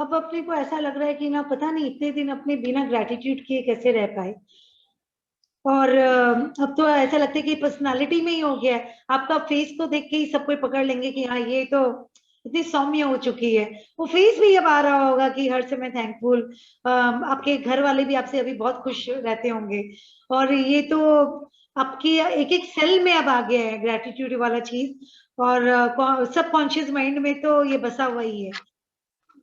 अब अपने को ऐसा लग रहा है कि ना पता नहीं इतने दिन अपने बिना ग्रेटिट्यूड किए कैसे रह पाए। और अब तो ऐसा लगता है कि पर्सनालिटी में ही हो गया है। आपका फेस को देख के ही सब कोई पकड़ लेंगे कि हाँ ये तो इतनी सौम्य हो चुकी है। वो फेस भी अब आ रहा होगा कि हर समय थैंकफुल। आपके घर वाले भी आपसे अभी बहुत खुश रहते होंगे। और ये तो आपकी एक एक सेल में अब आ गया है ग्रेटिट्यूड वाला चीज। और सब कॉन्शियस माइंड में तो ये बसा हुआ ही है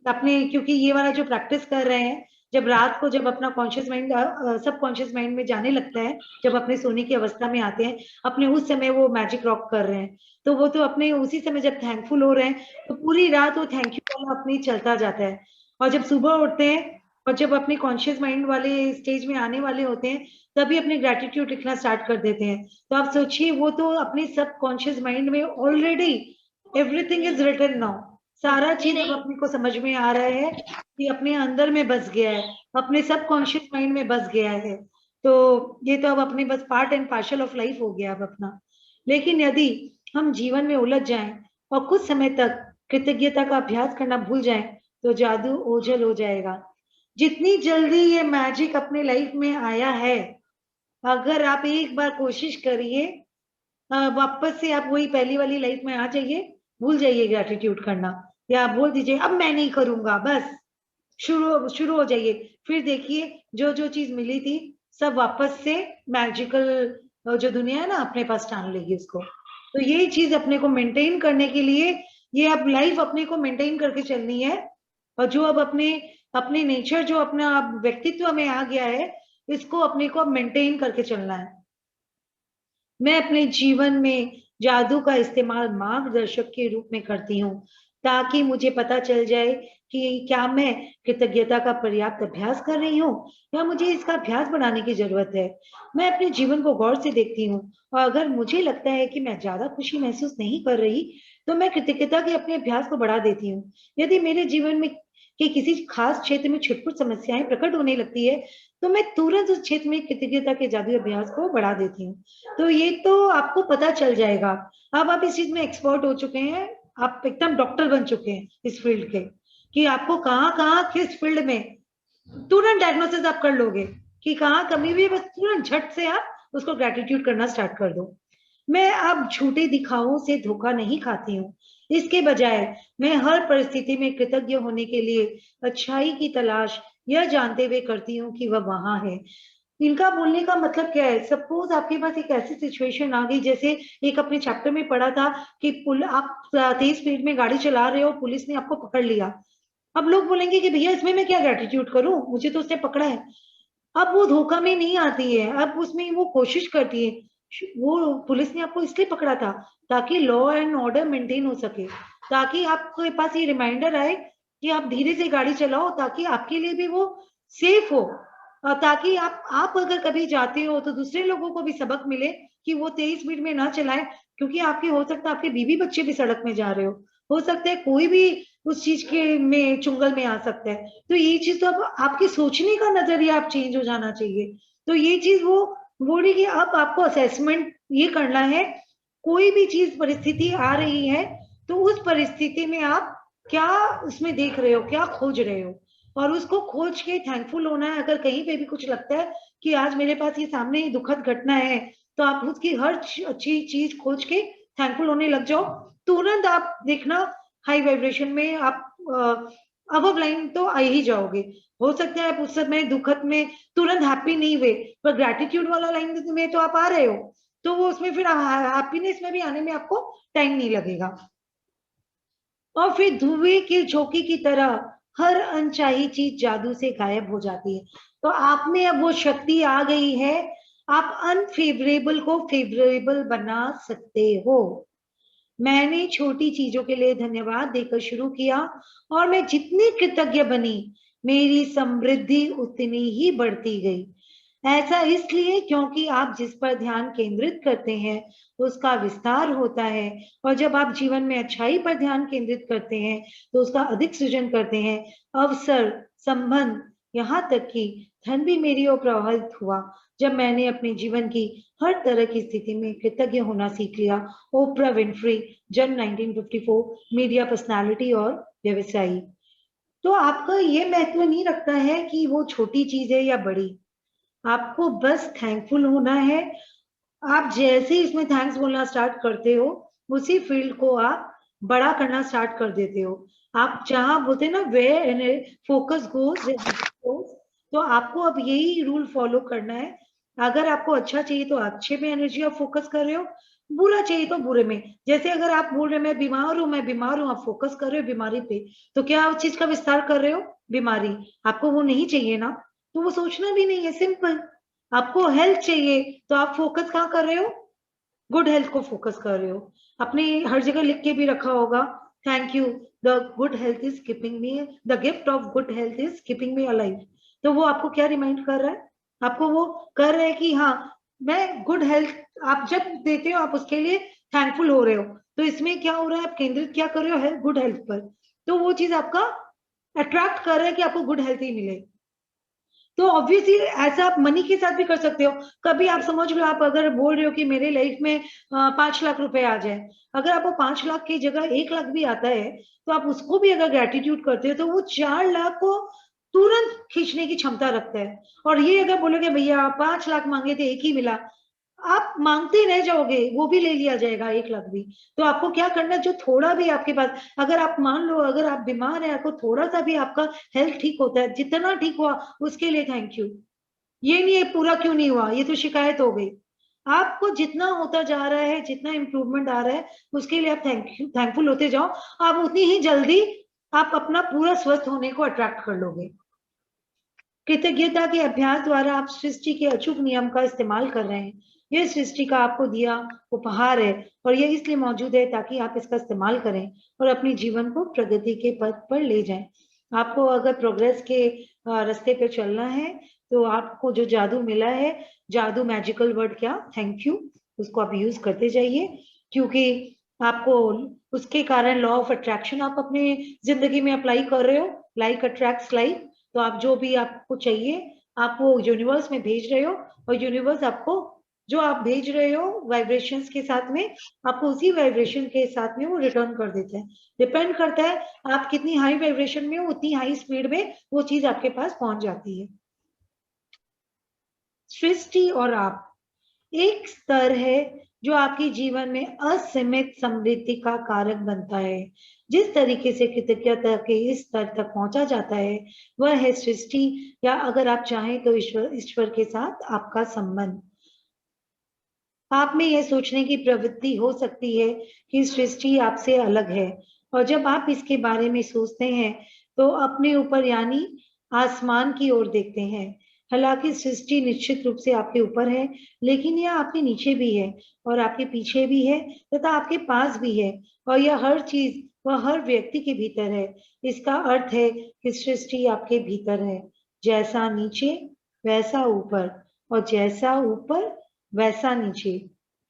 अपने, क्योंकि ये वाला जो प्रैक्टिस कर रहे हैं, जब रात को जब अपना कॉन्शियस माइंड सब कॉन्शियस माइंड में जाने लगता है, जब अपने सोने की अवस्था में आते हैं, अपने उस समय वो मैजिक रॉक कर रहे हैं। तो वो तो अपने उसी समय जब थैंकफुल हो रहे हैं, तो पूरी रात वो थैंक यू वाला अपनी चलता जाता है। और जब सुबह उठते हैं और जब अपने कॉन्शियस माइंड वाले स्टेज में आने वाले होते हैं, तभी अपने ग्रेटिट्यूड लिखना स्टार्ट कर देते हैं। तो आप सोचिए, वो तो अपने सब कॉन्शियस माइंड में already everything is written now. सारा चीज अब अपने को समझ में आ रहा है कि अपने अंदर में बस गया है, अपने सब कॉन्शियस माइंड में बस गया है। तो ये तो अब अपने बस part and partial of life हो गया अब अपना। लेकिन यदि हम जीवन में उलझ जाएं और कुछ समय तक कृतज्ञता का अभ्यास करना भूल जाएं, तो जादू ओझल हो जाएगा। जितनी जल्दी ये मैजिक अपने लाइफ में आया है, अगर आप एक बार कोशिश करिए, वापस से आप वही पहली वाली लाइफ में आ जाइए, भूल जाइए ग्रेटिट्यूड करना, या आप बोल दीजिए अब मैं नहीं करूंगा, बस शुरू शुरू हो जाइए। फिर देखिए जो जो चीज मिली थी सब वापस से मैजिकल जो दुनिया है ना अपने पास टान लेगी उसको। तो यही चीज अपने को मेंटेन करने के लिए, ये अब लाइफ अपने को मेंटेन करके चलनी है। और जो अब अपने अपने नेचर जो अपना अब व्यक्तित्व में आ गया है, इसको अपने को अब मेंटेन करके चलना है। मैं अपने जीवन में जादू का इस्तेमाल मार्गदर्शक के रूप में करती हूँ, ताकि मुझे पता चल जाए कि क्या मैं कृतज्ञता का पर्याप्त अभ्यास कर रही हूँ, या मुझे इसका अभ्यास बढ़ाने की जरूरत है। मैं अपने जीवन को गौर से देखती हूँ, और अगर मुझे लगता है कि मैं ज्यादा खुशी महसूस नहीं कर रही, तो मैं कृतज्ञता के अपने अभ्यास को बढ़ा देती हूँ। यदि मेरे जीवन में कि किसी खास क्षेत्र में छुटपुट समस्याएं प्रकट होने लगती है, तो मैं तुरंत उस क्षेत्र में कृतज्ञता के जादू अभ्यास को बढ़ा देती हूँ। तो ये तो आपको पता चल जाएगा। अब आप इस चीज में एक्सपर्ट हो चुके हैं, आप एकदम डॉक्टर बन चुके हैं इस फील्ड के, कि आपको कहाँ कहाँ किस फील्ड में तुरंत डायग्नोसिस आप कर लोगे कि कहाँ कमी भी है, बस तुरंत झट से आप उसको ग्रेटिट्यूड करना स्टार्ट कर दो। मैं अब झूठे दिखावों से धोखा नहीं खाती हूँ। इसके बजाय मैं हर परिस्थिति में कृतज्ञ होने के लिए अच्छाई की तलाश यह जानते हुए करती हूँ कि वह वहां है। इनका बोलने का मतलब क्या है? सपोज आपके पास एक ऐसी सिचुएशन आ गई, जैसे एक अपने चैप्टर में पढ़ा था कि पुल आप तेज स्पीड में गाड़ी चला रहे हो, पुलिस ने आपको पकड़ लिया। अब लोग बोलेंगे कि भैया इसमें मैं क्या ग्रेटिट्यूड करूं, मुझे तो उसने पकड़ा है। अब वो धोखा में नहीं आती है, अब उसमें वो कोशिश करती है। वो पुलिस ने आपको इसलिए पकड़ा था ताकि लॉ एंड ऑर्डर मेंटेन हो सके, ताकि आपके पास ये रिमाइंडर आए कि आप धीरे से गाड़ी चलाओ, ताकि आपके लिए भी वो सेफ हो। और ताकि आप अगर कभी जाते हो तो दूसरे लोगों को भी सबक मिले कि वो तेज स्पीड में ना चलाए, क्योंकि आपके हो सकता है आपके बीवी बच्चे भी सड़क में जा रहे हो सकता है कोई भी उस चीज के में चुंगल में आ सकता है। तो ये चीज तो अब आपके सोचने का नजरिया आप चेंज हो जाना चाहिए। तो ये चीज वो बोली कि अब आपको असेसमेंट ये करना है, कोई भी चीज परिस्थिति आ रही है, तो उस परिस्थिति में आप क्या उसमें देख रहे हो, क्या खोज रहे हो, और उसको खोज के थैंकफुल होना है। अगर कहीं पे भी कुछ लगता है कि आज मेरे पास ये सामने ही दुखद घटना है, तो आप उसकी हर अच्छी चीज खोज के थैंकफुल होने लग जाओ। तुरंत आप देखना हाई वाइब्रेशन में आप अबव लाइन तो आ ही जाओगे। हो सकता है आप उस समय दुखद में तुरंत हैप्पी नहीं हुए, पर ग्रेटिट्यूड वाला लाइन में तो आप आ रहे हो, तो वो उसमें फिर हैप्पीनेस में भी आने में आपको टाइम नहीं लगेगा। और फिर धुएं के झोंके की तरह हर अनचाही चीज जादू से गायब हो जाती है। तो आप में अब वो शक्ति आ गई है, आप अनफेवरेबल को फेवरेबल बना सकते हो। मैंने छोटी चीजों के लिए धन्यवाद देकर शुरू किया, और मैं जितनी कृतज्ञ बनी, मेरी समृद्धि उतनी ही बढ़ती गई। ऐसा इसलिए क्योंकि आप जिस पर ध्यान केंद्रित करते हैं उसका विस्तार होता है, और जब आप जीवन में अच्छाई पर ध्यान केंद्रित करते हैं तो उसका अधिक सृजन करते हैं। अवसर, संबंध, यहाँ तक कि धन भी मेरी ओर प्रवाहित हुआ जब मैंने अपने जीवन की हर तरह की स्थिति में कृतज्ञ होना सीख लिया। ओपरा विनफ्री, जन 1954, मीडिया पर्सनालिटी और व्यवसायी। तो आपका ये महत्व नहीं रखता है कि वो छोटी चीज है या बड़ी, आपको बस थैंकफुल होना है। आप जैसे ही इसमें थैंक्स बोलना स्टार्ट करते हो, उसी फील्ड को आप बड़ा करना स्टार्ट कर देते हो। आप जहां बोलते हैं ना वेयर फोकस गोज, तो आपको अब यही रूल फॉलो करना है। अगर आपको अच्छा चाहिए तो अच्छे में एनर्जी आप फोकस कर रहे हो, बुरा चाहिए तो बुरे में। जैसे अगर आप बोल रहे मैं बीमार हूं, मैं बीमार हूं, आप फोकस कर रहे हो बीमारी पे, तो क्या उस चीज का विस्तार कर रहे हो? बीमारी आपको वो नहीं चाहिए ना, तो वो सोचना भी नहीं है, सिंपल। आपको हेल्थ चाहिए तो आप फोकस कहाँ कर रहे हो? गुड हेल्थ को फोकस कर रहे हो। अपने हर जगह लिख के भी रखा होगा, thank you, the good health is keeping me, the gift of good health is keeping me alive. तो वो आपको क्या रिमाइंड कर रहा है? आपको वो कर रहे हैं कि हाँ, मैं गुड हेल्थ आप जब देते हो आप उसके लिए थैंकफुल हो रहे हो। तो इसमें क्या हो रहा है, आप केंद्रित क्या कर रहे हो? गुड हेल्थ पर। तो वो चीज आपका अट्रैक्ट कर रहा है कि आपको गुड हेल्थ ही मिले। तो ऑब्वियसली ऐसा आप मनी के साथ भी कर सकते हो। कभी आप समझ लो, आप अगर बोल रहे हो कि मेरे लाइफ में 5 लाख रुपए आ जाए, अगर आपको 5 लाख की जगह 1 लाख भी आता है, तो आप उसको भी अगर ग्रेटिट्यूड करते हो तो वो 4 लाख को तुरंत खींचने की क्षमता रखता है। और ये अगर बोलोगे भैया 5 लाख मांगे थे एक ही मिला, आप मांगते रह जाओगे, वो भी ले लिया जाएगा 1 लाख भी। तो आपको क्या करना है, जो थोड़ा भी आपके पास, अगर आप मान लो अगर आप बीमार है, आपको थोड़ा सा भी आपका हेल्थ ठीक होता है, जितना ठीक हुआ उसके लिए थैंक यू। ये नहीं है पूरा क्यों नहीं हुआ, ये तो शिकायत हो गई। आपको जितना होता जा रहा है, जितना इंप्रूवमेंट आ रहा है, उसके लिए आप थैंकफुल होते जाओ। आप उतनी ही जल्दी आप अपना पूरा स्वस्थ होने को अट्रैक्ट कर लोगे। कृतज्ञता के अभ्यास द्वारा आप सृष्टि के अचूक नियम का इस्तेमाल कर रहे हैं। यह सृष्टि का आपको दिया उपहार है, और यह इसलिए मौजूद है ताकि आप इसका इस्तेमाल करें और अपने जीवन को प्रगति के पथ पर ले जाएं। आपको अगर प्रोग्रेस के रास्ते पे चलना है, तो आपको जो जादू मिला है, जादू मैजिकल वर्ड क्या, थैंक यू, उसको आप यूज करते जाइए। क्योंकि आपको उसके कारण लॉ ऑफ अट्रैक्शन आप अपने जिंदगी में अप्लाई कर रहे हो, लाइक अट्रैक्ट्स लाइक। तो आप जो भी आपको चाहिए, आप वो यूनिवर्स में भेज रहे हो, और यूनिवर्स आपको जो आप भेज रहे हो वाइब्रेशंस के साथ में, आपको उसी वाइब्रेशन के साथ में वो रिटर्न कर देता है। डिपेंड करता है आप कितनी हाई वाइब्रेशन में हो, उतनी हाई स्पीड में वो चीज आपके पास पहुंच जाती है। सृष्टि और आप एक स्तर है जो आपके जीवन में असीमित समृद्धि का कारक बनता है। जिस तरीके से कृतज्ञता के इस स्तर तक पहुंचा जाता है, वह है सृष्टि, या अगर आप चाहें तो ईश्वर, ईश्वर के साथ आपका संबंध। आप में यह सोचने की प्रवृत्ति हो सकती है कि सृष्टि आपसे अलग है, और जब आप इसके बारे में सोचते हैं तो अपने ऊपर यानी आसमान की ओर देखते हैं। हालांकि सृष्टि निश्चित रूप से आपके ऊपर है, लेकिन यह आपके नीचे भी है, और आपके पीछे भी है, तथा आपके पास भी है, और यह हर चीज वह हर व्यक्ति के भीतर है। इसका अर्थ है कि सृष्टि आपके भीतर है। जैसा नीचे वैसा ऊपर, और जैसा ऊपर वैसा नीचे।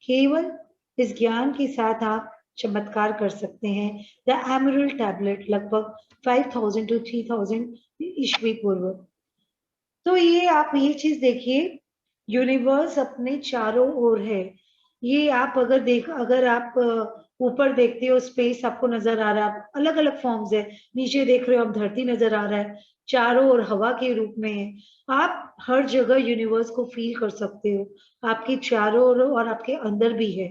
केवल इस ज्ञान के साथ आप चमत्कार कर सकते हैं। द एमरल्ड टैबलेट लगभग 5000 टू 3000 ईस्वी पूर्व। तो ये आप ये चीज देखिए, यूनिवर्स अपने चारों ओर है। ये आप अगर आप ऊपर देखते हो, स्पेस आपको नजर आ रहा है, अलग अलग फॉर्म्स है। नीचे देख रहे हो आप, धरती नजर आ रहा है, चारों ओर हवा के रूप में है। आप हर जगह यूनिवर्स को फील कर सकते हो, आपके चारों ओर और आपके अंदर भी है।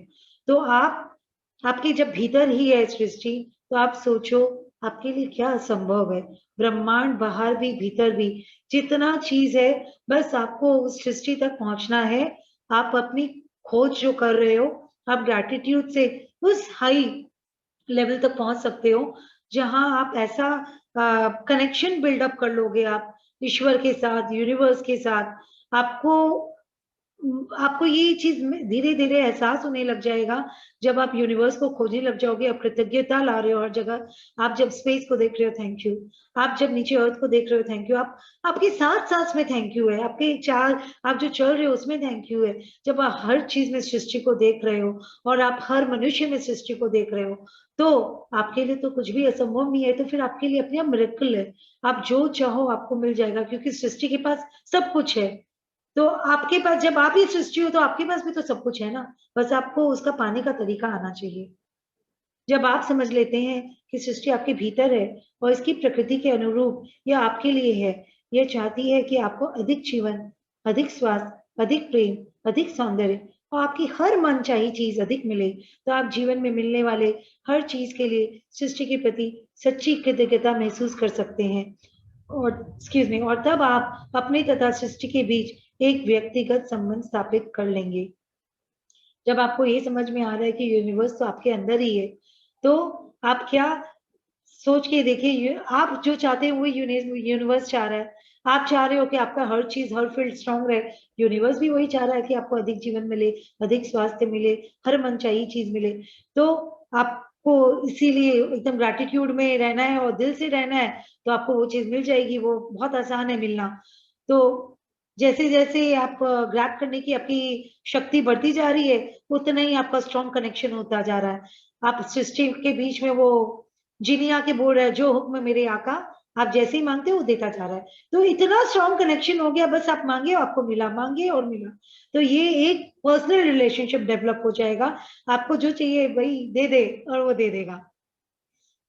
तो आप आपके जब भीतर ही है सृष्टि, तो आप सोचो आपके लिए क्या असंभव है। ब्रह्मांड बाहर भी भीतर भी, जितना चीज है, बस आपको उस सृष्टि तक पहुंचना है। आप अपनी खोज जो कर रहे हो, आप ग्रैटिट्यूड से उस हाई लेवल तक पहुंच सकते हो, जहां आप ऐसा कनेक्शन बिल्डअप कर लोगे आप ईश्वर के साथ, यूनिवर्स के साथ। आपको आपको ये चीज धीरे धीरे एहसास होने लग जाएगा, जब आप यूनिवर्स को खोजने लग जाओगे। आप कृतज्ञता ला रहे हो हर जगह। आप जब स्पेस को देख रहे हो, थैंक यू। आप जब नीचे अर्थ को देख रहे हो, थैंक यू। आप आपके साथ सांस में थैंक यू है, आपके चार आप जो चल रहे हो उसमें थैंक यू है। जब आप हर चीज में सृष्टि को देख रहे हो, और आप हर मनुष्य में सृष्टि को देख रहे हो, तो आपके लिए तो कुछ भी असंभव नहीं है। तो फिर आपके लिए अपने आप मिरेकल है। आप जो चाहो आपको मिल जाएगा, क्योंकि सृष्टि के पास सब कुछ है। तो आपके पास, जब आप ही सृष्टि हो, तो आपके पास भी तो सब कुछ है ना। बस आपको उसका पाने का तरीका आना चाहिए। जब आप समझ लेते हैं कि सृष्टि आपके भीतर है और इसकी प्रकृति के अनुरूप यह आपके लिए है, यह चाहती है कि आपको अधिक जीवन, अधिक स्वास्थ्य, अधिक प्रेम, अधिक सौंदर्य और आपकी हर मनचाही चीज अधिक मिले, तो आप जीवन में मिलने वाले हर चीज के लिए सृष्टि के प्रति सच्ची कृतज्ञता महसूस कर सकते हैं। और एक्सक्यूज मी, और तब आप अपने तथा सृष्टि के बीच एक व्यक्तिगत संबंध स्थापित कर लेंगे। जब आपको ये समझ में आ रहा है कि यूनिवर्स तो आपके अंदर ही है, तो आप क्या सोच के देखिए, आप जो चाहते हैं वो यूनिवर्स चाह रहा है। आप चाह रहे हो कि आपका हर चीज, हर फील्ड स्ट्रांग रहे, यूनिवर्स भी वही चाह रहा है कि आपको अधिक जीवन मिले, अधिक स्वास्थ्य मिले, हर मनचाही चीज मिले। तो आपको इसीलिए एकदम ग्रैटिट्यूड में रहना है और दिल से रहना है, तो आपको वो चीज मिल जाएगी। वो बहुत आसान है मिलना। तो जैसे जैसे आप ग्रैब करने की आपकी शक्ति बढ़ती जा रही है, उतना ही आपका स्ट्रॉन्ग कनेक्शन होता जा रहा है। आप सृष्टि के बीच में वो जिनिया के बोल रहा है, जो हुक्म मेरे आका, आप जैसे ही मांगते हो वो देता जा रहा है। तो इतना स्ट्रॉन्ग कनेक्शन हो गया, बस आप मांगे आपको मिला, मांगे और मिला। तो ये एक पर्सनल रिलेशनशिप डेवलप हो जाएगा। आपको जो चाहिए वही दे दे और वो दे देगा।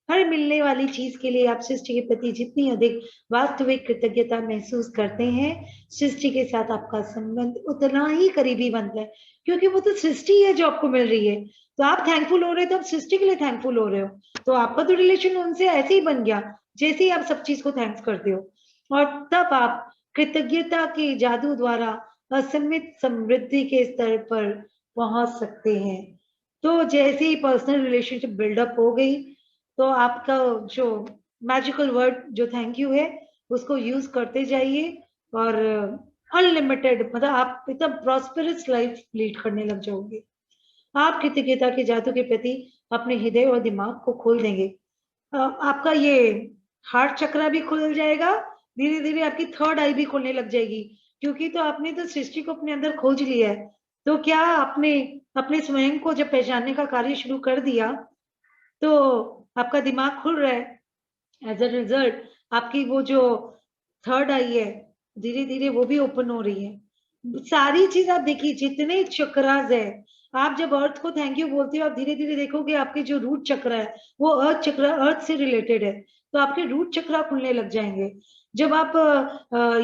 हर मिलने वाली चीज के लिए आप सृष्टि के प्रति जितनी अधिक वास्तविक कृतज्ञता महसूस करते हैं, सृष्टि के साथ आपका संबंध उतना ही करीबी बनता है, क्योंकि वो तो सृष्टि है जो आपको मिल रही है। तो आप थैंकफुल हो रहे हो तो आप सृष्टि के लिए थैंकफुल हो रहे हो। तो आपका तो रिलेशन उनसे ऐसे ही बन गया, जैसे ही आप सब चीज को थैंक्स करते हो। और तब आप कृतज्ञता के जादू द्वारा असीमित समृद्धि के स्तर पर पहुंच सकते हैं। तो जैसे ही पर्सनल रिलेशनशिप बिल्डअप हो गई, तो आपका जो मैजिकल वर्ड जो थैंक यू है, उसको यूज करते जाइए और अनलिमिटेड, मतलब आप एकदम प्रॉस्पेरस लाइफ लीड करने लग जाओगे। आप कृतज्ञता के जादू के प्रति अपने हृदय और दिमाग को खोल देंगे। आपका ये हार्ट चक्रा भी खुल जाएगा, धीरे धीरे आपकी थर्ड आई भी खुलने लग जाएगी, क्योंकि तो आपने तो सृष्टि को अपने अंदर खोज लिया है। तो क्या आपने अपने स्वयं को जब पहचानने का कार्य शुरू कर दिया, तो आपका दिमाग खुल रहा है। एज अ रिजल्ट आपकी वो जो थर्ड आई है, धीरे धीरे वो भी ओपन हो रही है। सारी चीज आप देखिए, जितने चक्रास है, आप जब अर्थ को थैंक यू बोलते हो, आप धीरे धीरे देखोगे आपके जो रूट चक्र है वो अर्थ चक्र, अर्थ से रिलेटेड है। तो आपके रूट चक्र खुलने लग जाएंगे। जब आप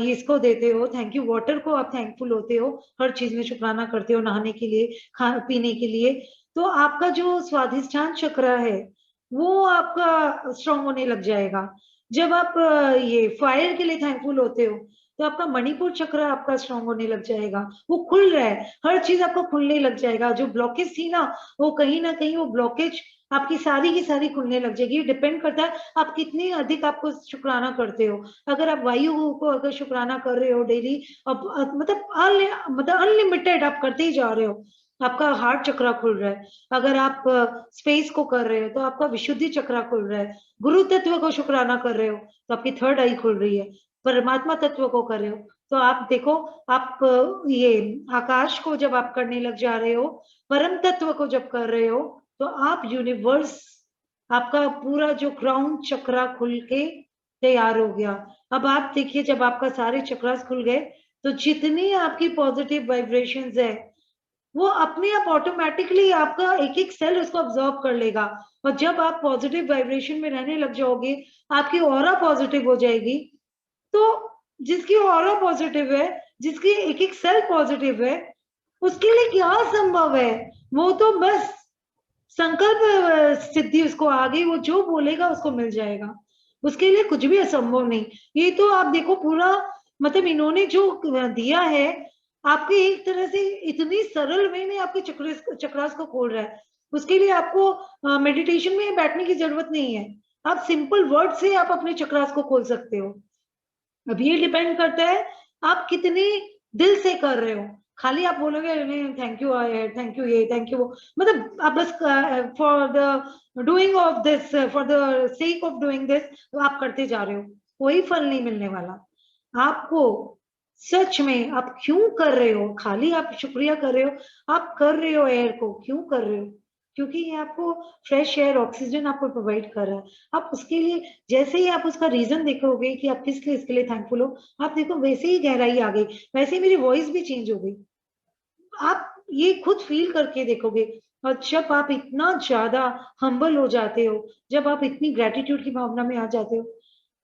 इसको देते हो थैंक यू, वाटर को आप थैंकफुल होते हो, हर चीज में शुक्राना करते हो, नहाने के लिए, खाने पीने के लिए, तो आपका जो स्वाधिष्ठान चक्र है वो आपका स्ट्रांग होने लग जाएगा। जब आप ये फायर के लिए थैंकफुल होते हो, तो आपका मणिपुर चक्र आपका स्ट्रांग होने लग जाएगा, वो खुल रहा है, हर चीज आपको खुलने लग जाएगा। जो ब्लॉकेज थी ना कहीं वो ब्लॉकेज आपकी सारी की सारी खुलने लग जाएगी। डिपेंड करता है आप कितनी अधिक आपको शुक्राना करते हो। अगर आप वायु को अगर शुक्राना कर रहे हो डेली, अब मतलब अनलिमिटेड आप करते ही जा रहे हो, आपका हार्ट चक्र खुल रहा है। अगर आप स्पेस को कर रहे हो तो आपका विशुद्धि चक्र खुल रहा है। गुरु तत्व को शुक्राना कर रहे हो तो आपकी थर्ड आई खुल रही है। परमात्मा तत्व को कर रहे हो तो आप देखो, आप ये आकाश को जब आप करने लग जा रहे हो, परम तत्व को जब कर रहे हो, तो आप यूनिवर्स, आपका पूरा जो क्राउन चक्र खुल के तैयार हो गया। अब आप देखिए, जब आपका सारे चक्रास खुल गए, तो जितनी आपकी पॉजिटिव वाइब्रेशंस है वो अपने आप ऑटोमेटिकली आपका एक एक सेल उसको ऑब्जॉर्व कर लेगा। और जब आप पॉजिटिव वाइब्रेशन में रहने लग जाओगे, आपकी ऑरा पॉजिटिव हो जाएगी। तो जिसकी ऑरा पॉजिटिव है, जिसकी एक एक सेल पॉजिटिव है, उसके लिए क्या संभव है? वो तो बस संकल्प सिद्धि उसको आ गई, वो जो बोलेगा उसको मिल जाएगा। उसके लिए कुछ भी असंभव नहीं। ये तो आप देखो पूरा, मतलब इन्होंने जो दिया है आपके, एक तरह से इतनी सरल वे में आपके चक्रास को खोल रहा है। उसके लिए आपको मेडिटेशन में बैठने की जरूरत नहीं है। आप सिंपल वर्ड से आप अपने चक्रास को खोल सकते हो। अब ये डिपेंड करता है आप कितने दिल से कर रहे हो। खाली आप बोलोगे नहीं थैंक यू, थैंक यू ये, थैंक यू वो, मतलब आप बस for the doing of this, for the sake of doing this, तो आप करते जा रहे हो, कोई फल नहीं मिलने वाला आपको। सच में आप क्यों कर रहे हो? खाली आप शुक्रिया कर रहे हो, आप कर रहे हो एयर को, क्यों कर रहे हो? क्योंकि ये आपको फ्रेश एयर, ऑक्सीजन आपको प्रोवाइड कर रहा है। आप उसके लिए, जैसे ही आप उसका रीजन देखोगे कि आप किस लिए इसके लिए थैंकफुल हो, आप देखो वैसे ही गहराई आ गई, वैसे ही मेरी वॉइस भी चेंज हो गई। आप ये खुद फील करके देखोगे। और जब आप इतना ज्यादा हम्बल हो जाते हो, जब आप इतनी ग्रेटिट्यूड की भावना में आ जाते हो,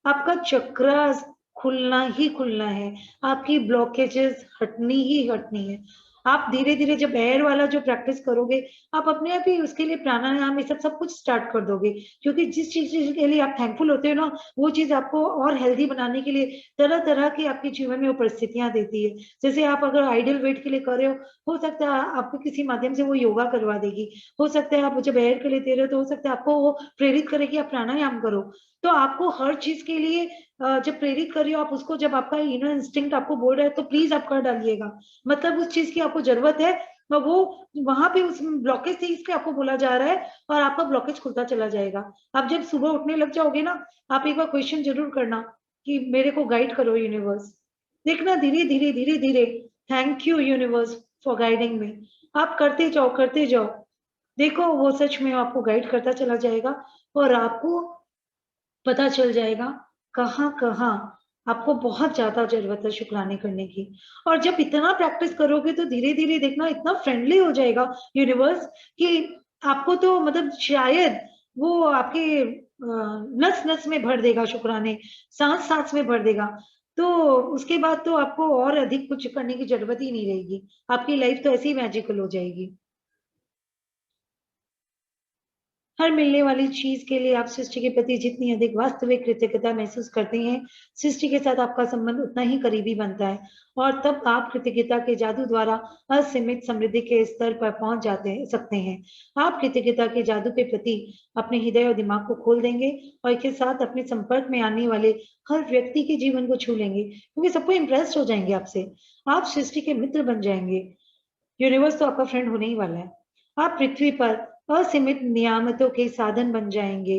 आपका चक्र खुलना ही खुलना है, आपकी ब्लॉकेजेस हटनी ही हटनी है। आप धीरे धीरे जब एयर वाला जो प्रैक्टिस करोगे, आप अपने आप ही उसके लिए प्राणायाम ये सब सब कुछ स्टार्ट कर दोगे, क्योंकि जिस चीज के लिए आप थैंकफुल होते हो ना, वो चीज आपको और हेल्दी बनाने के लिए तरह तरह की आपके जीवन में वो परिस्थितियां देती है। जैसे आप अगर आइडल वेट के लिए कर रहे हो सकता है आपको किसी माध्यम से वो योगा करवा देगी, हो सकता है आप जब एयर के लिए दे रहे हो तो हो सकता है आपको वो प्रेरित करे कि आप प्राणायाम करो। तो आपको हर चीज के लिए जब प्रेरित कर रही हो आप उसको, जब आपका इनर इंस्टिंक्ट आपको बोल रहा है तो प्लीज आप कर डालिएगा, मतलब उस चीज की आपको जरूरत है। वो वहां पे उस ब्लॉकेज से इसलिए आपको बोला जा रहा है, और आपका ब्लॉकेज खुलता चला जाएगा। आप जब सुबह उठने लग जाओगे ना, आप एक बार क्वेश्चन जरूर करना कि मेरे को गाइड करो यूनिवर्स। देखना धीरे धीरे धीरे धीरे, thank you universe for guiding मी। आप करते जाओ करते जाओ, देखो वो सच में आपको गाइड करता चला जाएगा, और आपको पता चल जाएगा कहाँ कहाँ आपको बहुत ज्यादा जरूरत है शुक्राने करने की। और जब इतना प्रैक्टिस करोगे तो धीरे धीरे देखना इतना फ्रेंडली हो जाएगा यूनिवर्स कि आपको तो मतलब शायद वो आपके नस नस में भर देगा शुक्राने, सांस सांस में भर देगा। तो उसके बाद तो आपको और अधिक कुछ करने की जरूरत ही नहीं रहेगी, आपकी लाइफ तो ऐसी ही मैजिकल हो जाएगी। हर मिलने वाली चीज के लिए आप सृष्टि के प्रति जितनी अधिक वास्तविक कृतज्ञता महसूस करते हैं, सृष्टि के साथ आपका संबंध उतना ही करीबी बनता है, और तब आप कृतज्ञता के जादू द्वारा असीमित समृद्धि के स्तर पर पहुंच सकते हैं। आप कृतज्ञता के जादू के प्रति अपने हृदय और दिमाग को खोल देंगे, और इसके साथ अपने संपर्क में आने वाले हर व्यक्ति के जीवन को छू लेंगे, क्योंकि सबको इम्प्रेस हो जाएंगे आपसे। आप सृष्टि के मित्र बन जाएंगे, यूनिवर्स तो आपका फ्रेंड होने ही वाला है। आप पृथ्वी पर असीमित नियामतों के साधन बन जाएंगे।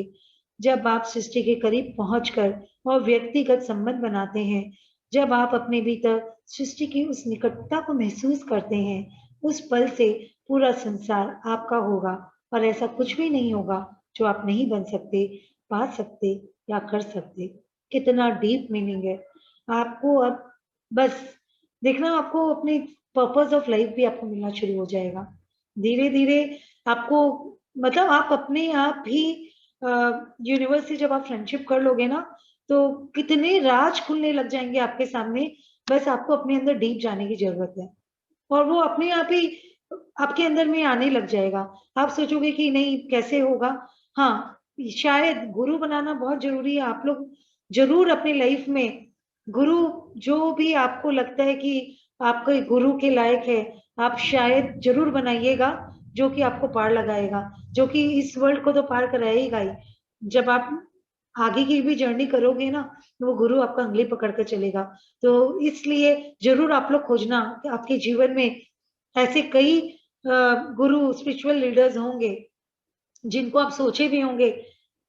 जब आप सृष्टि के करीब पहुंचकर और व्यक्तिगत संबंध बनाते हैं, जब आप अपने भीतर सृष्टि की उस निकटता को महसूस करते हैं, उस पल से पूरा संसार आपका होगा, और ऐसा कुछ भी नहीं होगा जो आप नहीं बन सकते, पा सकते या कर सकते। कितना डीप मीनिंग है। आपको अब बस देखना, आपको अपने पर्पस ऑफ लाइफ भी आपको मिलना शुरू हो जाएगा धीरे धीरे। आपको मतलब आप अपने आप ही यूनिवर्स से जब आप फ्रेंडशिप कर लोगे ना, तो कितने राज खुलने लग जाएंगे आपके सामने। बस आपको अपने अंदर डीप जाने की जरूरत है, और वो अपने आप ही आपके अंदर में आने लग जाएगा। आप सोचोगे कि नहीं कैसे होगा। हाँ, शायद गुरु बनाना बहुत जरूरी है। आप लोग जरूर अपनी लाइफ में गुरु, जो भी आपको लगता है कि आपके गुरु के लायक है, आप शायद जरूर बनाइएगा, जो कि आपको पार लगाएगा, जो कि इस वर्ल्ड को तो पार कराएगा ही। जब आप आगे की भी जर्नी करोगे ना, तो वो गुरु आपका उंगली पकड़ कर चलेगा। तो इसलिए जरूर आप लोग खोजना कि आपके जीवन में ऐसे कई गुरु स्पिरिचुअल लीडर्स होंगे जिनको आप सोचे भी होंगे।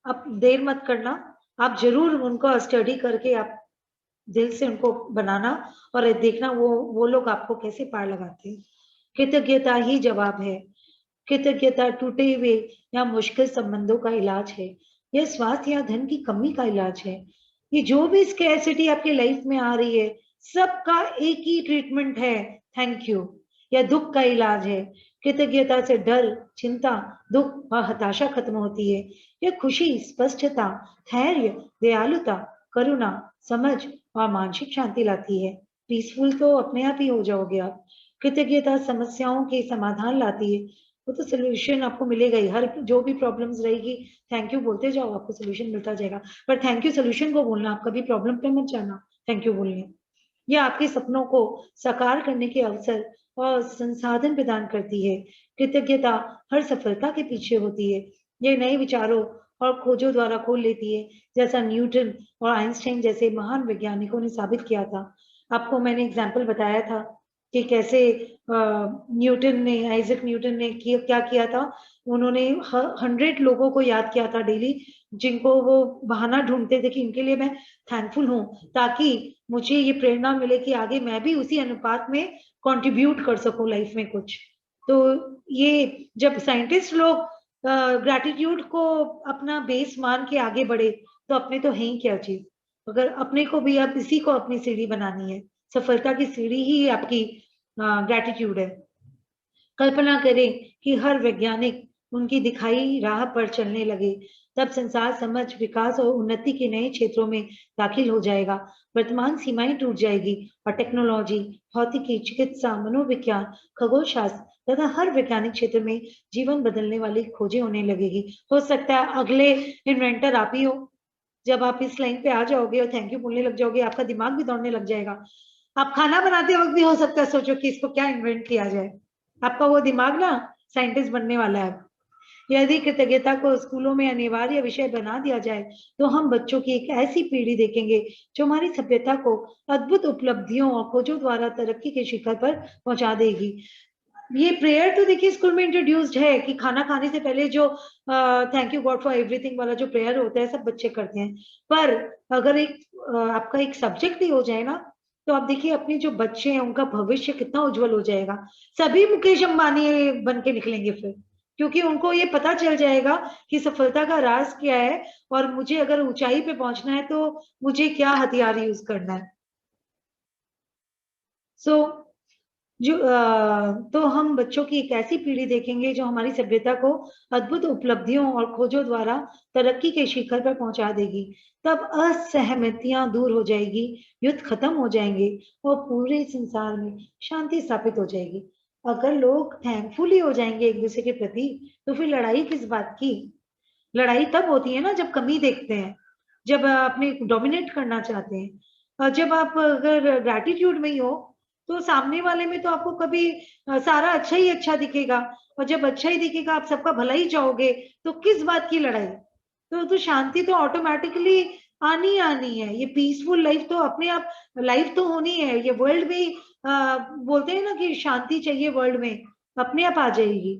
आप देर मत करना, आप जरूर उनको स्टडी करके आप दिल से उनको बनाना, और देखना वो लोग आपको कैसे पार लगाते हैं। कृतज्ञता ही जवाब है। कृतज्ञता टूटे हुए या मुश्किल संबंधों का इलाज है। यह स्वास्थ्य या धन की कमी का इलाज है। ये जो भी स्कैर्सिटी आपके लाइफ में आ रही है, सबका एक ही ट्रीटमेंट है, थैंक यू। यह दुख का इलाज है। कृतज्ञता से डर, चिंता, दुख और हताशा खत्म होती है। यह खुशी, स्पष्टता, धैर्य, दयालुता, करुणा, समझ और मानसिक शांति लाती है। पीसफुल तो अपने आप ही हो जाओगे आप। कृतज्ञता समस्याओं के समाधान लाती है। वो तो सोल्यूशन आपको मिलेगा ही, हर जो भी प्रॉब्लम्स रहेगी थैंक यू बोलते जाओ, आपको सोल्यूशन मिलता जाएगा। पर थैंक यू सोल्यूशन को बोलना, आप कभी प्रॉब्लम पे मत जाना थैंक यू बोलने। यह आपके सपनों को साकार करने के अवसर और संसाधन प्रदान करती है। कृतज्ञता हर सफलता के पीछे होती है। ये नए विचारों और खोजों द्वारा खोल लेती है, जैसा न्यूटन और आइंस्टाइन जैसे महान वैज्ञानिकों ने साबित किया था। आपको मैंने एग्जाम्पल बताया था कि कैसे न्यूटन ने, आइजक न्यूटन ने क्या किया था। उन्होंने 100 लोगों को याद किया था डेली, जिनको वो बहाना ढूंढते थे कि इनके लिए मैं थैंकफुल हूँ, ताकि मुझे ये प्रेरणा मिले कि आगे मैं भी उसी अनुपात में कंट्रीब्यूट कर सकूं लाइफ में कुछ। तो ये जब साइंटिस्ट लोग ग्रैटिट्यूड को अपना बेस मान के आगे बढ़े, तो अपने तो है ही क्या चीज। अगर अपने को भी अब इसी को अपनी सीढ़ी बनानी है, सफलता की सीढ़ी ही आपकी ग्रैटिट्यूड है। कल्पना करें कि हर वैज्ञानिक उनकी दिखाई राह पर चलने लगे, तब संसार समझ, विकास और उन्नति के नए क्षेत्रों में दाखिल हो जाएगा। वर्तमान सीमाएं टूट जाएगी और टेक्नोलॉजी, भौतिकी, चिकित्सा, मनोविज्ञान, खगोलशास्त्र तथा हर वैज्ञानिक क्षेत्र में जीवन बदलने वाली खोजें होने लगेगी। हो सकता है अगले इन्वेंटर आप ही हो। जब आप इस लाइन पे आ जाओगे और थैंक यू बोलने लग जाओगे, आपका दिमाग भी दौड़ने लग जाएगा। आप खाना बनाते वक्त भी हो सकता है सोचो कि इसको क्या इन्वेंट किया जाए। आपका वो दिमाग ना साइंटिस्ट बनने वाला है। यदि कृतज्ञता को स्कूलों में अनिवार्य विषय बना दिया जाए, तो हम बच्चों की एक ऐसी पीढ़ी देखेंगे जो हमारी सभ्यता को अद्भुत उपलब्धियों और खोजों द्वारा तरक्की के शिखर पर पहुंचा देगी। ये प्रेयर तो देखिए स्कूल में इंट्रोड्यूस्ड है कि खाना खाने से पहले जो thank you God for everything वाला जो प्रेयर होता है सब बच्चे करते हैं। पर अगर एक आपका एक सब्जेक्ट भी हो जाए ना, तो आप देखिए अपने जो बच्चे हैं उनका भविष्य कितना उज्जवल हो जाएगा। सभी मुकेश अंबानी बन के निकलेंगे फिर, क्योंकि उनको ये पता चल जाएगा कि सफलता का राज क्या है और मुझे अगर ऊंचाई पे पहुंचना है तो मुझे क्या हथियार यूज करना है। सो तो हम बच्चों की एक ऐसी पीढ़ी देखेंगे जो हमारी सभ्यता को अद्भुत उपलब्धियों और खोजों द्वारा तरक्की के शिखर पर पहुंचा देगी। तब असहमतियां दूर हो जाएगी, युद्ध खत्म हो जाएंगे और पूरे संसार में शांति स्थापित हो जाएगी। अगर लोग थैंकफुल ही हो जाएंगे एक दूसरे के प्रति, तो फिर लड़ाई किस बात की। लड़ाई तब होती है ना जब कमी देखते हैं, जब अपने डोमिनेट करना चाहते हैं। और जब आप अगर ग्रैटिट्यूड में ही हो, तो सामने वाले में तो आपको कभी सारा अच्छा ही अच्छा दिखेगा। और जब अच्छा ही दिखेगा, आप सबका भला ही चाहोगे, तो किस बात की लड़ाई। तो शांति तो ऑटोमेटिकली आनी आनी है। ये पीसफुल लाइफ तो अपने आप लाइफ तो होनी है। ये वर्ल्ड में बोलते हैं ना कि शांति चाहिए वर्ल्ड में, अपने आप आ जाएगी।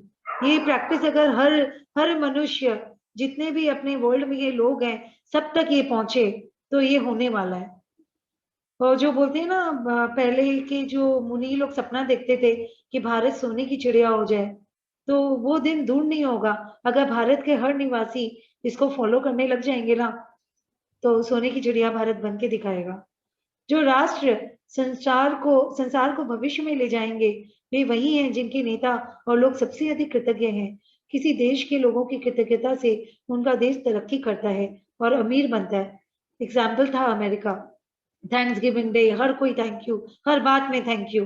ये प्रैक्टिस अगर हर हर मनुष्य, जितने भी अपने वर्ल्ड में ये लोग हैं, सब तक ये पहुंचे, तो ये होने वाला है। और जो बोलते हैं ना पहले के जो मुनि लोग सपना देखते थे कि भारत सोने की चिड़िया हो जाए, तो वो दिन दूर नहीं होगा। अगर भारत के हर निवासी इसको फॉलो करने लग जाएंगे ना, तो सोने की चिड़िया भारत बन के दिखाएगा। जो राष्ट्र संसार को भविष्य में ले जाएंगे, वे वही हैं जिनके नेता और लोग सबसे अधिक कृतज्ञ हैं। किसी देश के लोगों की कृतज्ञता से उनका देश तरक्की करता है और अमीर बनता है। एग्जाम्पल था अमेरिका। थैंक्स गिविंग डे, हर कोई थैंक यू, हर बात में थैंक यू।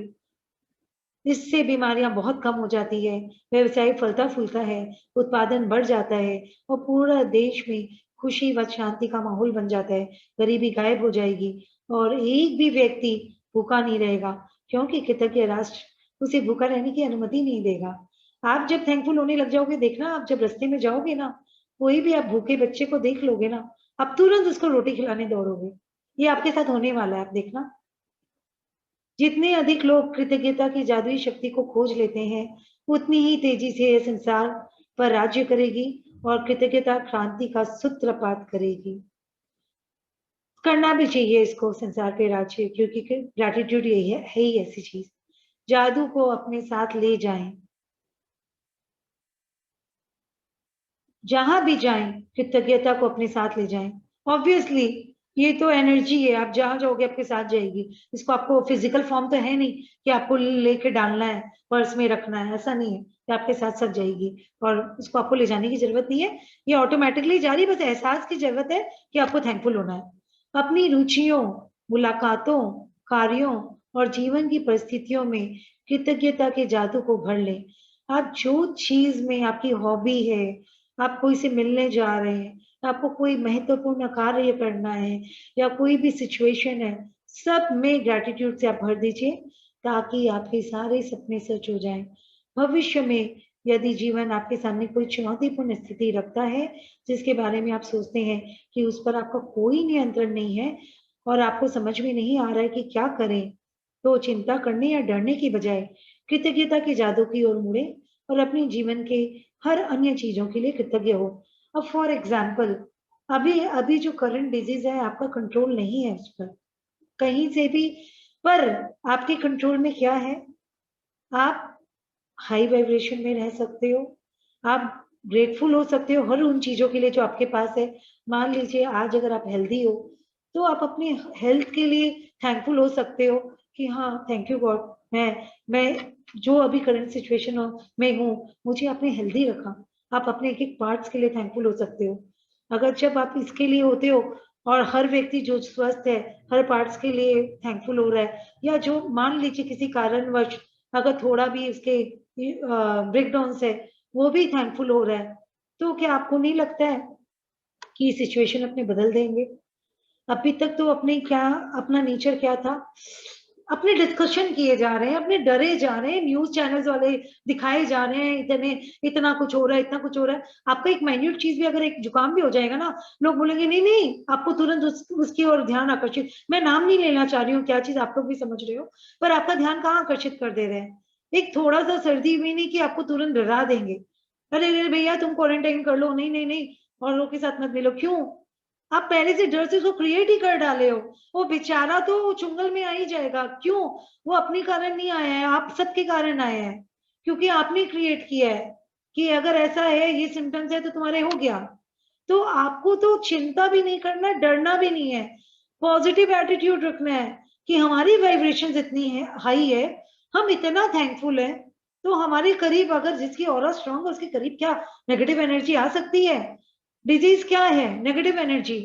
इससे बीमारियां बहुत कम हो जाती है, व्यवसाय फलता फूलता है, उत्पादन बढ़ जाता है और पूरा देश में खुशी व शांति का माहौल बन जाता है। गरीबी गायब हो जाएगी और एक भी व्यक्ति भूखा नहीं रहेगा, क्योंकि कृतज्ञ राष्ट्र उसे भूखा रहने की अनुमति नहीं देगा। आप जब थैंकफुल होने लग जाओगे, देखना आप जब रास्ते में जाओगे ना, कोई भी आप भूखे बच्चे को देख लोगे ना, आप तुरंत उसको रोटी खिलाने दौड़ोगे। ये आपके साथ होने वाला है, आप देखना। जितने अधिक लोग कृतज्ञता की जादुई शक्ति को खोज लेते हैं, उतनी ही तेजी से यह संसार पर राज्य करेगी और कृतज्ञता क्रांति का सूत्रपात करेगी। करना भी चाहिए इसको संसार पे राज्य, क्योंकि ग्रैटिट्यूड यही है ही ऐसी चीज। जादू को अपने साथ ले जाएं, जहां भी जाएं कृतज्ञता को अपने साथ ले जाएं। ऑब्वियसली ये तो एनर्जी है, आप जहां जाओगे आपके साथ जाएगी। इसको आपको फिजिकल फॉर्म तो है नहीं कि आपको लेके डालना है, पर्स में रखना है, ऐसा नहीं है कि आपके साथ साथ जाएगी और उसको आपको ले जाने की जरूरत नहीं है। ये ऑटोमेटिकली जा रही है, बस एहसास की जरूरत है कि आपको थैंकफुल होना है। अपनी रुचियों, मुलाकातों, कार्यों और जीवन की परिस्थितियों में कृतज्ञता के जादू को भर लें। आप जो चीज में आपकी हॉबी है, आप कोई से मिलने जा रहे हैं, आपको कोई महत्वपूर्ण कार्य करना है या कोई भी सिचुएशन है, सब में ग्रेटिट्यूड से आप भर दीजिए, ताकि आपके सारे सपने सच हो जाएं। भविष्य में यदि जीवन आपके सामने कोई चुनौतीपूर्ण स्थिति रखता है, जिसके बारे में आप सोचते हैं कि उस पर आपका कोई नियंत्रण नहीं है और आपको समझ में नहीं आ रहा है कि क्या करें, तो चिंता करने या डरने की बजाय कृतज्ञता के जादू की ओर मुड़े और अपने जीवन के हर अन्य चीजों के लिए कृतज्ञ हो। अब फॉर एग्जाम्पल, अभी अभी जो करंट डिजीज है, आपका कंट्रोल नहीं है उस पर कहीं से भी, पर आपके कंट्रोल में क्या है? आप हाई वाइब्रेशन में रह सकते हो। आप ग्रेटफुल हो सकते हो हर उन चीजों के लिए जो आपके पास है। मान लीजिए आज अगर आप हेल्दी हो, तो आप अपने हेल्थ के लिए थैंकफुल हो सकते हो कि हाँ थैंक यू गॉड, मैं जो अभी करंट सिचुएशन में हूँ, मुझे आपने हेल्दी रखा। आप अपने एक एक पार्ट्स के लिए थैंकफुल हो सकते हो। अगर जब आप इसके लिए होते हो, और हर व्यक्ति जो स्वस्थ है हर पार्ट्स के लिए थैंकफुल हो रहा है, या जो मान लीजिए किसी कारणवश अगर थोड़ा भी उसके ब्रेकडाउन है वो भी थैंकफुल हो रहा है, तो क्या आपको नहीं लगता है कि सिचुएशन अपने बदल देंगे? अभी तक तो अपने क्या, अपना नेचर क्या था, अपने डिस्कशन किए जा रहे हैं, अपने डरे जा रहे हैं, न्यूज चैनल्स वाले दिखाए जा रहे हैं, इतना कुछ हो रहा है, इतना कुछ हो रहा है। आपका एक माइन्यूट चीज भी, अगर एक जुकाम भी हो जाएगा ना, लोग बोलेंगे नहीं नहीं, आपको तुरंत उसकी ओर ध्यान आकर्षित, मैं नाम नहीं लेना चाह रही हूँ क्या चीज, आप लोग भी समझ रहे हो, पर आपका ध्यान कहाँ आकर्षित कर दे रहे हैं? एक थोड़ा सा सर्दी भी नहीं कि आपको तुरंत डरा देंगे, अरे अरे भैया तुम क्वारंटाइन कर लो, नहीं नहीं नहीं, और लोग के साथ मत मिलो। क्यों? आप पहले से डर से उसको क्रिएट ही कर डाले हो। वो बेचारा तो चुंगल में आ ही जाएगा। क्यों? वो अपने कारण नहीं आया है, आप सबके कारण आया है, क्योंकि आपने क्रिएट किया है कि अगर ऐसा है, ये सिम्टम्स है, तो तुम्हारे हो गया। तो आपको तो चिंता भी नहीं करना, डरना भी नहीं है, पॉजिटिव एटीट्यूड रखना है कि हमारी वाइब्रेशन इतनी है, हाई है, हम इतना थैंकफुल है, तो हमारे करीब अगर जिसकी ऑरा स्ट्रांग है उसके करीब क्या नेगेटिव एनर्जी आ सकती है? डिजीज क्या है? Negative energy.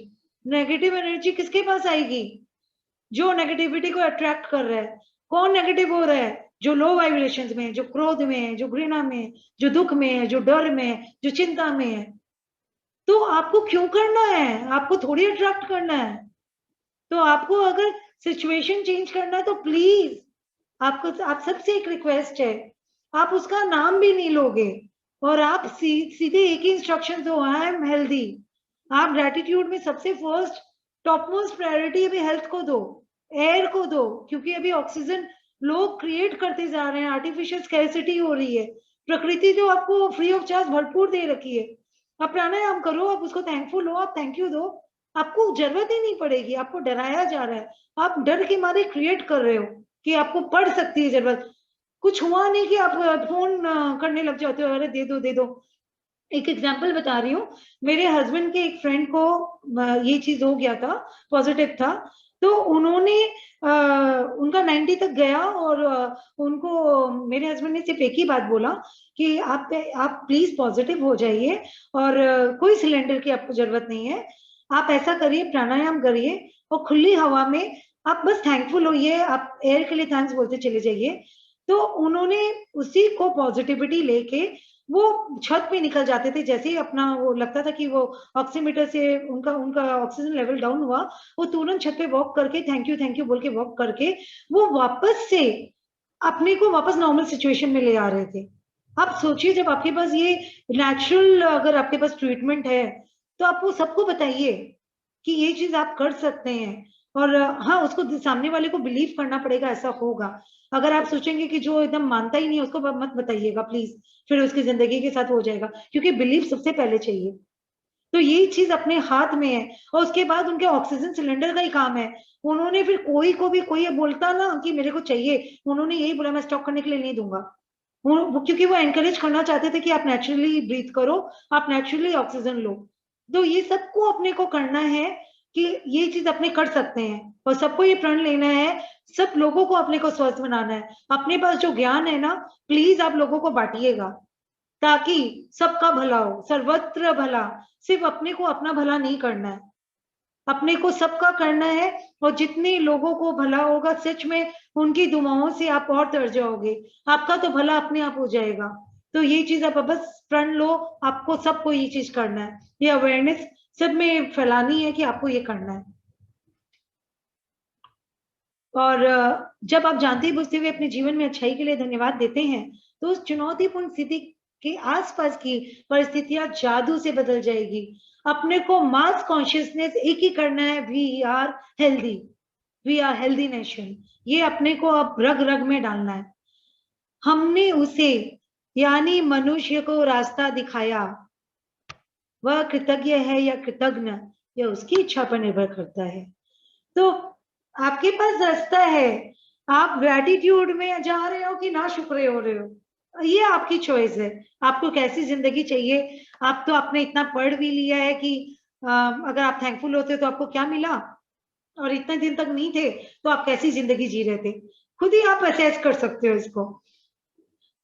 नेगेटिव एनर्जी किसके पास आएगी? जो नेगेटिविटी को अट्रैक्ट कर रहा है। कौन नेगेटिव हो रहा है? जो लो वाइब्रेशंस में है, जो क्रोध में है, जो घृणा में है, जो दुख में है, जो डर में है, जो चिंता में है। तो आपको क्यों करना है? आपको थोड़ी अट्रैक्ट करना है। तो आपको अगर सिचुएशन चेंज करना है तो प्लीज, आप सबसे एक रिक्वेस्ट है, आप उसका नाम भी नहीं लोगे, और आप सीधे एक ही इंस्ट्रक्शन दो, आई एम हेल्दी। आप ग्रेटिट्यूड में सबसे फर्स्ट टॉप मोस्ट प्रायोरिटी अभी हेल्थ को दो, एयर को दो, क्योंकि अभी ऑक्सीजन लोग क्रिएट करते जा रहे हैं, आर्टिफिशियल स्कैरसिटी हो रही है। प्रकृति जो आपको फ्री ऑफ चार्ज भरपूर दे रखी है, आप प्राणायाम करो, आप उसको थैंकफुल हो, आप थैंक यू दो, आपको जरूरत ही नहीं पड़ेगी। आपको डराया जा रहा है, आप डर के मारे क्रिएट कर रहे हो कि आपको पड़ सकती है जरूरत। कुछ हुआ नहीं कि आप फोन करने लग जाते हो, अरे दे दो दे दो। एक एग्जांपल बता रही हूँ, मेरे हस्बैंड के एक फ्रेंड को ये चीज हो गया था, पॉजिटिव था, तो उन्होंने उनका 90 तक गया, और उनको मेरे हस्बैंड ने सिर्फ एक ही बात बोला कि आप प्लीज पॉजिटिव हो जाइए, और कोई सिलेंडर की आपको जरूरत नहीं है, आप ऐसा करिए, प्राणायाम करिए, और खुली हवा में आप बस थैंकफुल होइए, आप एयर के लिए थैंक्स बोलते चले जाइए। तो उन्होंने उसी को पॉजिटिविटी लेके वो छत पे निकल जाते थे, जैसे ही अपना वो लगता था कि वो ऑक्सीमीटर से उनका उनका ऑक्सीजन लेवल डाउन हुआ, वो तुरंत छत पे वॉक करके थैंक यू बोल के वॉक करके वो वापस से अपने को वापस नॉर्मल सिचुएशन में ले आ रहे थे। आप सोचिए, जब आपके पास ये नेचुरल, अगर आपके पास ट्रीटमेंट है, तो आप वो सबको बताइए कि ये चीज आप कर सकते हैं। और हाँ, उसको सामने वाले को बिलीव करना पड़ेगा, ऐसा होगा। अगर आप सोचेंगे कि जो एकदम मानता ही नहीं है उसको मत बताइएगा प्लीज, फिर उसकी जिंदगी के साथ हो जाएगा, क्योंकि बिलीव सबसे पहले चाहिए। तो ये चीज अपने हाथ में है, और उसके बाद उनके ऑक्सीजन सिलेंडर का ही काम है। उन्होंने फिर कोई को भी, कोई ये बोलता ना कि मेरे को चाहिए, उन्होंने यही बोला मैं स्टॉक करने के लिए नहीं दूंगा। क्योंकि वो एनकरेज करना चाहते थे कि आप नेचुरली ब्रीथ करो, आप नेचुरली ऑक्सीजन लो। तो ये सबको अपने को करना है कि ये चीज अपने कर सकते हैं, और सबको ये प्रण लेना है, सब लोगों को अपने को स्वस्थ बनाना है। अपने पास जो ज्ञान है ना, प्लीज आप लोगों को बांटिएगा, ताकि सबका भला हो, सर्वत्र भला। सिर्फ अपने को अपना भला नहीं करना है, अपने को सबका करना है। और जितने लोगों को भला होगा, सच में उनकी दुआओं से आप और तर जाओगे, आपका तो भला अपने आप हो जाएगा। तो ये चीज आप बस प्रण लो, आपको सबको ये चीज करना है, ये अवेयरनेस सब में फैलानी है कि आपको ये करना है। और जब आप जानते बुझते हुए अपने जीवन में अच्छाई के लिए धन्यवाद देते हैं, तो उस चुनौतीपूर्ण स्थिति के आसपास की परिस्थितियां जादू से बदल जाएगी। अपने को मास कॉन्शियसनेस एक ही करना है, we are healthy, we are healthy nation. ये अपने को अब रग रग में डालना है। हमने उसे, यानी मनुष्य को रास्ता दिखाया, वह कृतज्ञ है या कृतज्ञ, यह उसकी इच्छा पर निर्भर करता है। तो आपके पास रास्ता है, आप ग्रेटिट्यूड में जा रहे हो कि ना शुक्र हो रहे हो, ये आपकी चॉइस है। आपको कैसी जिंदगी चाहिए? आप तो आपने इतना पढ़ भी लिया है कि अगर आप थैंकफुल होते तो आपको क्या मिला, और इतने दिन तक नहीं थे तो आप कैसी जिंदगी जी रहे थे? खुद ही आप असेस कर सकते हो इसको।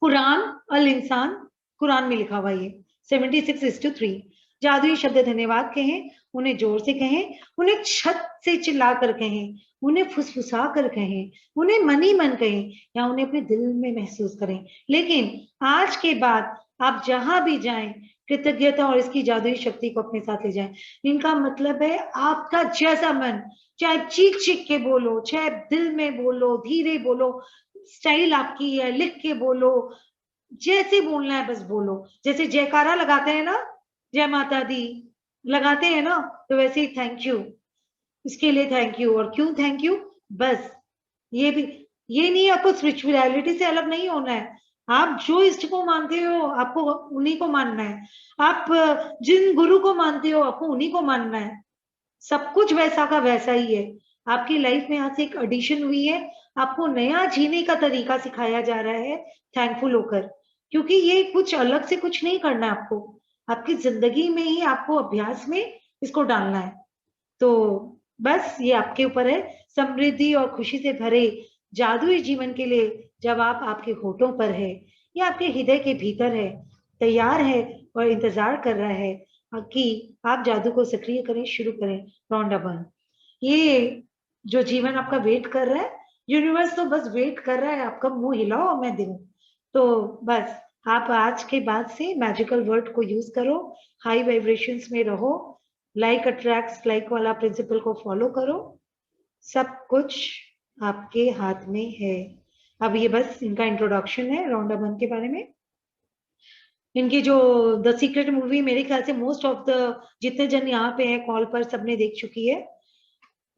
कुरान अल इंसान, कुरान में लिखा हुआ ये 76:3। जादुई शब्द धन्यवाद कहें, उन्हें जोर से कहें, उन्हें छत से चिल्ला कर कहें, उन्हें फुसफुसा कर कहें, उन्हें मन ही मन कहें, या उन्हें अपने दिल में महसूस करें। लेकिन आज के बाद आप जहां भी जाएं, कृतज्ञता और इसकी जादुई शक्ति को अपने साथ ले जाएं। इनका मतलब है आपका जैसा मन, चाहे चीख चीख के बोलो, चाहे दिल में बोलो, धीरे बोलो, स्टाइल आपकी है, लिख के बोलो, जैसे बोलना है बस बोलो। जैसे जयकारा लगाते हैं ना, जय माता दी लगाते हैं ना, तो वैसे ही थैंक यू, इसके लिए थैंक यू। और क्यों थैंक यू? बस ये भी, ये नहीं आपको स्पिरिचुअलिटी से अलग नहीं होना है। आप जो इष्ट को मानते हो आपको उन्हीं को मानना है। आप जिन गुरु को मानते हो आपको उन्हीं को मानना है। सब कुछ वैसा का वैसा ही है। आपकी लाइफ में यहाँ से एक एडिशन हुई है, आपको नया जीने का तरीका सिखाया जा रहा है थैंकफुल होकर, क्योंकि ये कुछ अलग से कुछ नहीं करना है आपको, आपकी जिंदगी में ही आपको अभ्यास में इसको डालना है। तो बस ये आपके ऊपर है। समृद्धि और खुशी से भरे जादुई जीवन के लिए जवाब आपके होठों पर है, या आपके हृदय के भीतर है, तैयार है और इंतजार कर रहा है कि आप जादू को सक्रिय करें, शुरू करें। रॉन्डा बर्न, ये जो जीवन आपका वेट कर रहा है, यूनिवर्स तो बस वेट कर रहा है, आपका मुंह हिलाओ और मैं दूं। तो बस आप आज के बाद से मैजिकल वर्ड को यूज करो, हाई वाइब्रेशंस में रहो, लाइक अट्रैक्ट्स लाइक वाला प्रिंसिपल को फॉलो करो, सब कुछ आपके हाथ में है। अब ये बस इनका इंट्रोडक्शन है रॉन्डा बर्न के बारे में। इनकी जो द सीक्रेट मूवी मेरे ख्याल से मोस्ट ऑफ द जितने जन यहाँ पे हैं कॉल पर सबने देख चुकी है।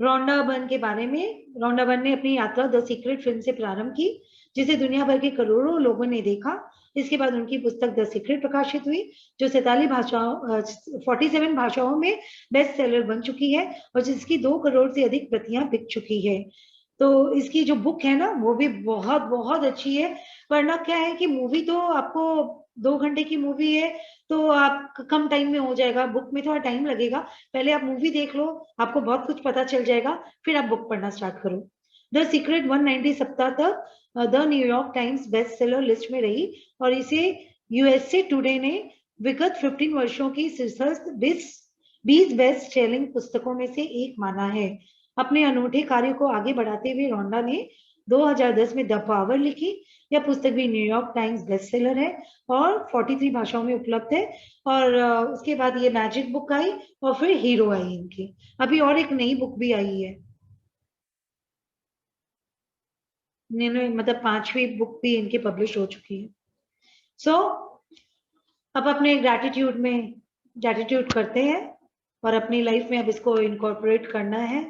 रॉन्डा बर्न के बारे में, रॉन्डा बर्न ने अपनी यात्रा द सीक्रेट फिल्म से प्रारंभ की, जिसे दुनिया भर के करोड़ों लोगों ने देखा। इसके बाद उनकी पुस्तक द सीक्रेट प्रकाशित हुई, जो 47 भाषाओं में बेस्ट सेलर बन चुकी है और जिसकी 2 करोड़ से अधिक प्रतियां बिक चुकी है। तो इसकी जो बुक है ना वो भी बहुत बहुत अच्छी है। वरना क्या है कि मूवी तो आपको 2 घंटे की मूवी है तो आप कम टाइम में हो जाएगा, बुक में थोड़ा टाइम लगेगा। पहले आप मूवी देख लो, आपको बहुत कुछ पता चल जाएगा, फिर आप बुक पढ़ना स्टार्ट करो। द सीक्रेट 190 सप्ताह तक the New York times best seller list में रही और इसे यूएसए टुडे ने विगत 15 वर्षों की शीर्षस्थ 20 बेस्ट सेलिंग पुस्तकों में से एक माना है। अपने अनूठे कार्य को आगे बढ़ाते हुए रॉन्डा ने 2010 में द पावर लिखी। यह पुस्तक भी न्यूयॉर्क टाइम्स बेस्ट सेलर है और 43 भाषाओं में उपलब्ध है। और उसके बाद ये मैजिक बुक आई और फिर हीरो आई इनकी। अभी और एक नई बुक भी आई है, मतलब 5वीं बुक भी इनकी पब्लिश हो चुकी है। सो अब अपने ग्रैटिट्यूड में ग्रैटिट्यूड करते हैं और अपनी लाइफ में अब इसको इनकॉर्पोरेट करना है।